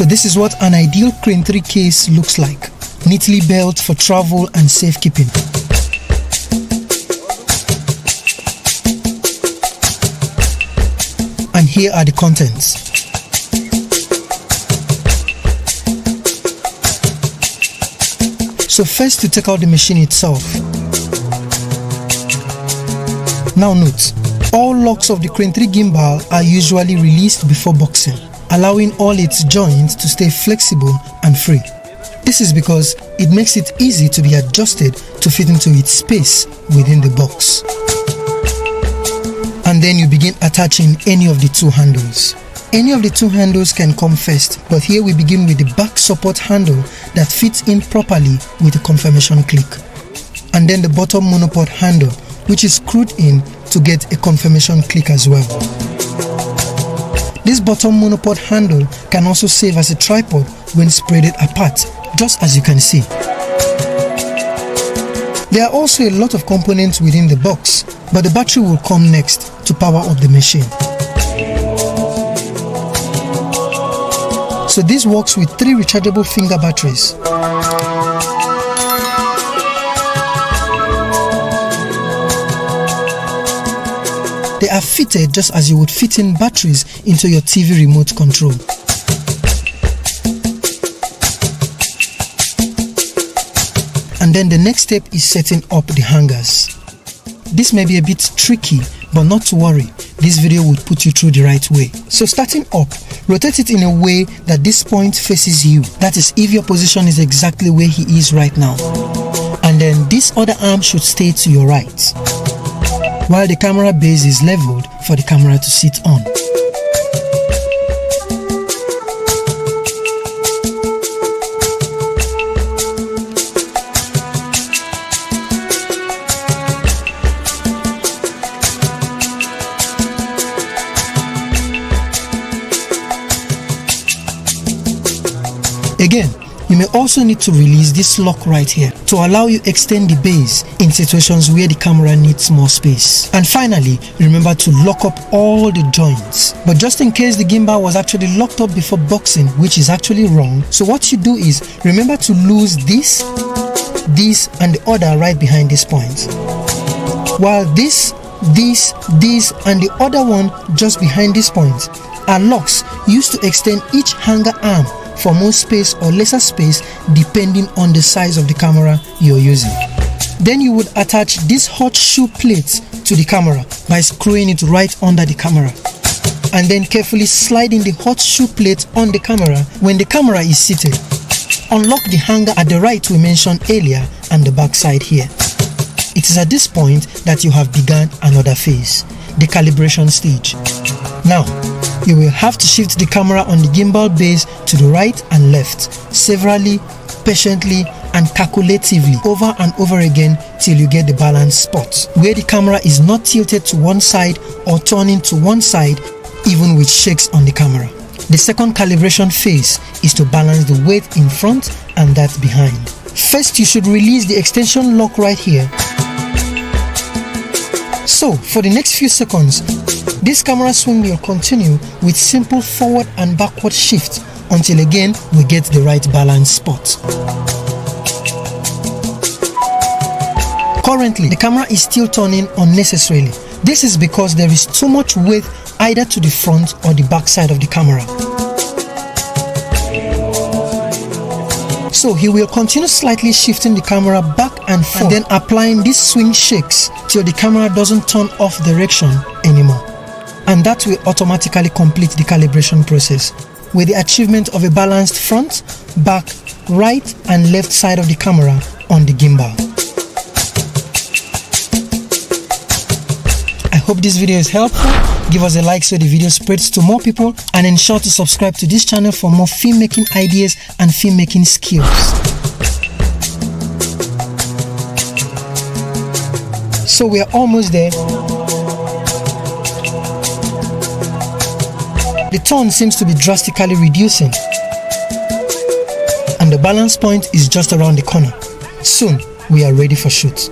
So this is what an ideal Crane 3 case looks like. Neatly built for travel and safekeeping. And here are the contents. So first, to take out the machine itself. Now note, all locks of the Crane 3 gimbal are usually released before boxing, allowing all its joints to stay flexible and free. This is because it makes it easy to be adjusted to fit into its space within the box. And then you begin attaching any of the two handles. Any of the two handles can come first, but here we begin with the back support handle that fits in properly with a confirmation click. And then the bottom monopod handle, which is screwed in to get a confirmation click as well. This bottom monopod handle can also serve as a tripod when spreaded apart, just as you can see. There are also a lot of components within the box, but the battery will come next to power up the machine. So this works with 3 rechargeable finger batteries. They are fitted just as you would fit in batteries into your TV remote control. And then the next step is setting up the hangers. This may be a bit tricky, but not to worry, this video would put you through the right way. So starting up, rotate it in a way that this point faces you. That is, if your position is exactly where he is right now. And then this other arm should stay to your right, while the camera base is leveled for the camera to sit on. Again, you may also need to release this lock right here to allow you extend the base in situations where the camera needs more space. And finally, remember to lock up all the joints. But just in case the gimbal was actually locked up before boxing, which is actually wrong, so what you do is remember to lose this, and the other right behind this point. While this, and the other one just behind this point are locks used to extend each hanger arm for more space or lesser space depending on the size of the camera you're using. Then you would attach this hot shoe plate to the camera by screwing it right under the camera, and then carefully sliding the hot shoe plate on the camera when the camera is seated. Unlock the hanger at the right we mentioned earlier and the back side here. It is at this point that you have begun another phase, the calibration stage. Now, you will have to shift the camera on the gimbal base to the right and left, severally, patiently, and calculatively over and over again till you get the balance spot, where the camera is not tilted to one side or turning to one side even with shakes on the camera. The second calibration phase is to balance the weight in front and that behind. First, you should release the extension lock right here. So, for the next few seconds, this camera swing will continue with simple forward and backward shift until again we get the right balance spot. Currently, the camera is still turning unnecessarily. This is because there is too much weight either to the front or the back side of the camera. So he will continue slightly shifting the camera back and forth, and then applying these swing shakes till the camera doesn't turn off direction anymore. And that will automatically complete the calibration process with the achievement of a balanced front, back, right and left side of the camera on the gimbal. I hope this video is helpful. Give us a like so the video spreads to more people, and ensure to subscribe to this channel for more filmmaking ideas and filmmaking skills. So we are almost there. The turn seems to be drastically reducing, and the balance point is just around the corner. Soon we are ready for shoot.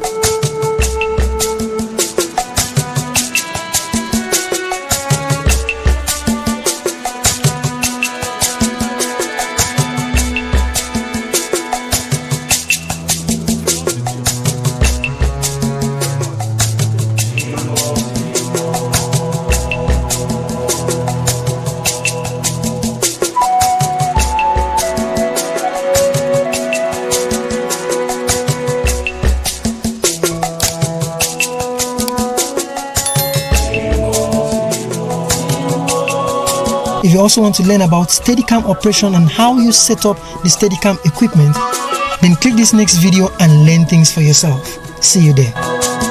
If you also want to learn about Steadicam operation and how you set up the Steadicam equipment, then click this next video and learn things for yourself. See you there.